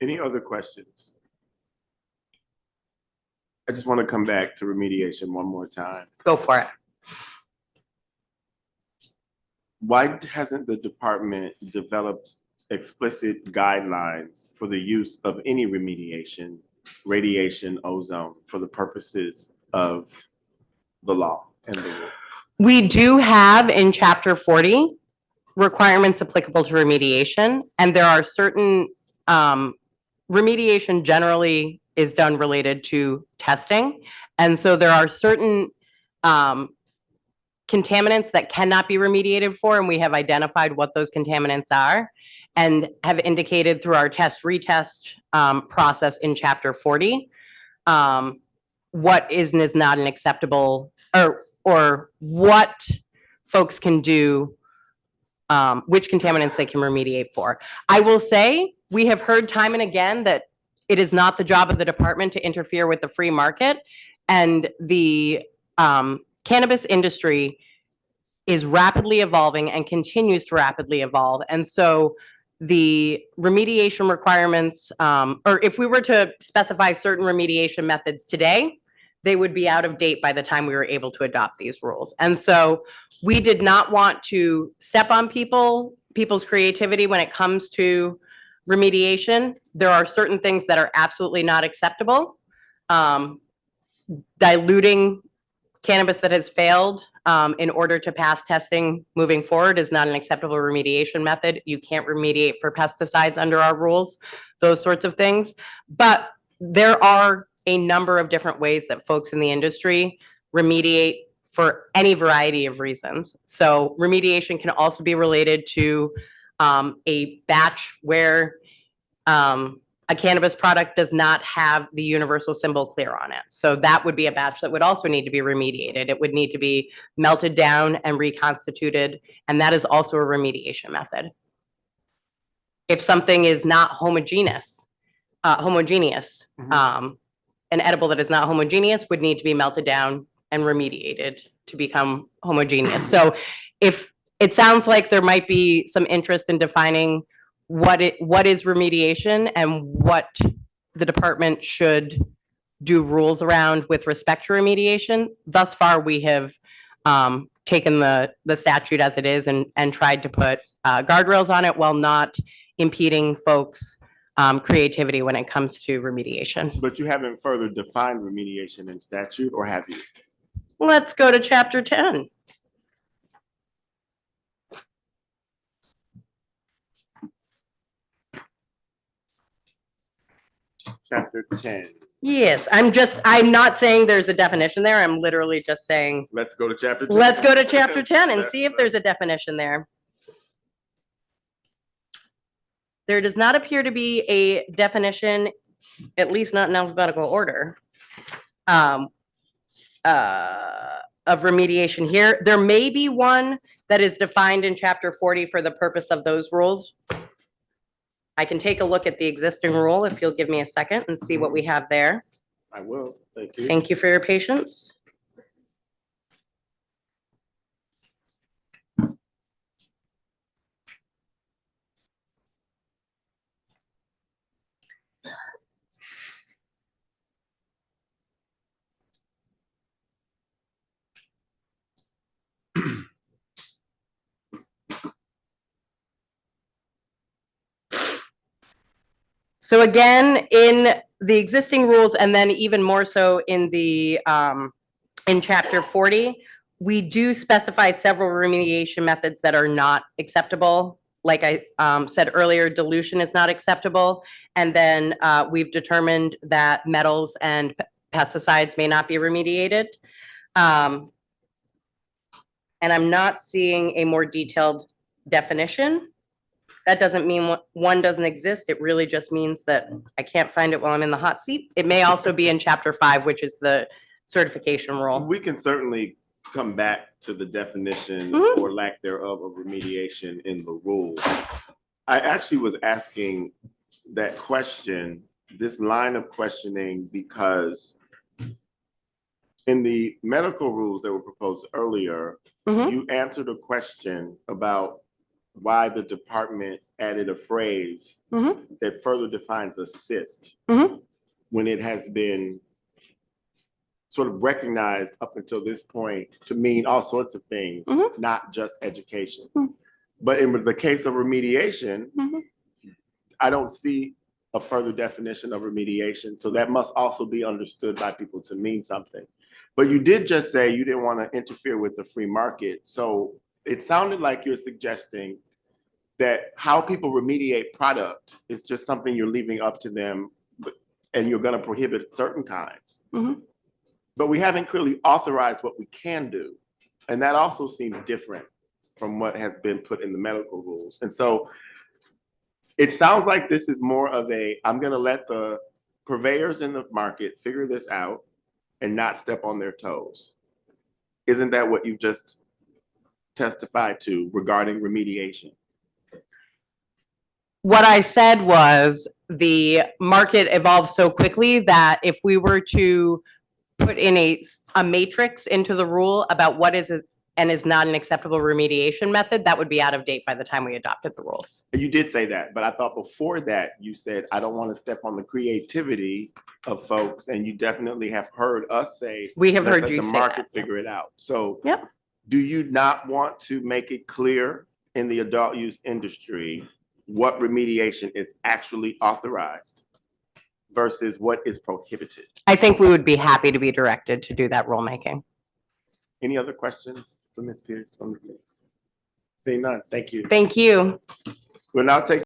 Any other questions? I just want to come back to remediation one more time. Go for it. Why hasn't the department developed explicit guidelines for the use of any remediation, radiation, ozone, for the purposes of the law and the rule? We do have in Chapter 40 requirements applicable to remediation, and there are certain remediation generally is done related to testing. And so there are certain contaminants that cannot be remediated for, and we have identified what those contaminants are and have indicated through our test-retest process in Chapter 40 what is and is not an acceptable, or what folks can do, which contaminants they can remediate for. I will say, we have heard time and again that it is not the job of the department to interfere with the free market, and the cannabis industry is rapidly evolving and continues to rapidly evolve. And so the remediation requirements, or if we were to specify certain remediation methods today, they would be out of date by the time we were able to adopt these rules. And so we did not want to step on people's creativity when it comes to remediation. There are certain things that are absolutely not acceptable. Diluting cannabis that has failed in order to pass testing moving forward is not an acceptable remediation method. You can't remediate for pesticides under our rules, those sorts of things. But there are a number of different ways that folks in the industry remediate for any variety of reasons. So remediation can also be related to a batch where a cannabis product does not have the universal symbol clear on it. So that would be a batch that would also need to be remediated. It would need to be melted down and reconstituted, and that is also a remediation method. If something is not homogeneous, an edible that is not homogeneous would need to be melted down and remediated to become homogeneous. So if it sounds like there might be some interest in defining what is remediation and what the department should do rules around with respect to remediation, thus far we have taken the statute as it is and tried to put guardrails on it while not impeding folks' creativity when it comes to remediation. But you haven't further defined remediation in statute, or have you? Let's go to Chapter 10. Chapter 10. Yes, I'm not saying there's a definition there. I'm literally just saying, Let's go to Chapter 10. let's go to Chapter 10 and see if there's a definition there. There does not appear to be a definition, at least not in alphabetical order, of remediation here. There may be one that is defined in Chapter 40 for the purpose of those rules. I can take a look at the existing rule if you'll give me a second and see what we have there. I will. Thank you. Thank you for your patience. So again, in the existing rules, and then even more so in the in Chapter 40, we do specify several remediation methods that are not acceptable. Like I said earlier, dilution is not acceptable. And then we've determined that metals and pesticides may not be remediated. And I'm not seeing a more detailed definition. That doesn't mean one doesn't exist. It really just means that I can't find it while I'm in the hot seat. It may also be in Chapter 5, which is the certification rule. We can certainly come back to the definition or lack thereof of remediation in the rule. I actually was asking that question, this line of questioning, because in the medical rules that were proposed earlier, you answered a question about why the department added a phrase Mhm. that further defines assist Mhm. when it has been sort of recognized up until this point to mean all sorts of things, Mhm. not just education. Mhm. But in the case of remediation, Mhm. I don't see a further definition of remediation. So that must also be understood by people to mean something. But you did just say you didn't want to interfere with the free market. So it sounded like you're suggesting that how people remediate product is just something you're leaving up to them, and you're going to prohibit certain kinds. Mhm. But we haven't clearly authorized what we can do. And that also seems different from what has been put in the medical rules. And so it sounds like this is more of a, I'm going to let the purveyors in the market figure this out and not step on their toes. Isn't that what you just testified to regarding remediation? What I said was the market evolves so quickly that if we were to put in a matrix into the rule about what is and is not an acceptable remediation method, that would be out of date by the time we adopted the rules. You did say that, but I thought before that you said, I don't want to step on the creativity of folks. And you definitely have heard us say, We have let's heard let you the say market that. figure it out. So Yep. do you not want to make it clear in the adult use industry what remediation is actually authorized versus what is prohibited? I think we would be happy to be directed to do that rulemaking. Any other questions for Ms. Pierce? Seeing none, thank you. Thank you. We'll now take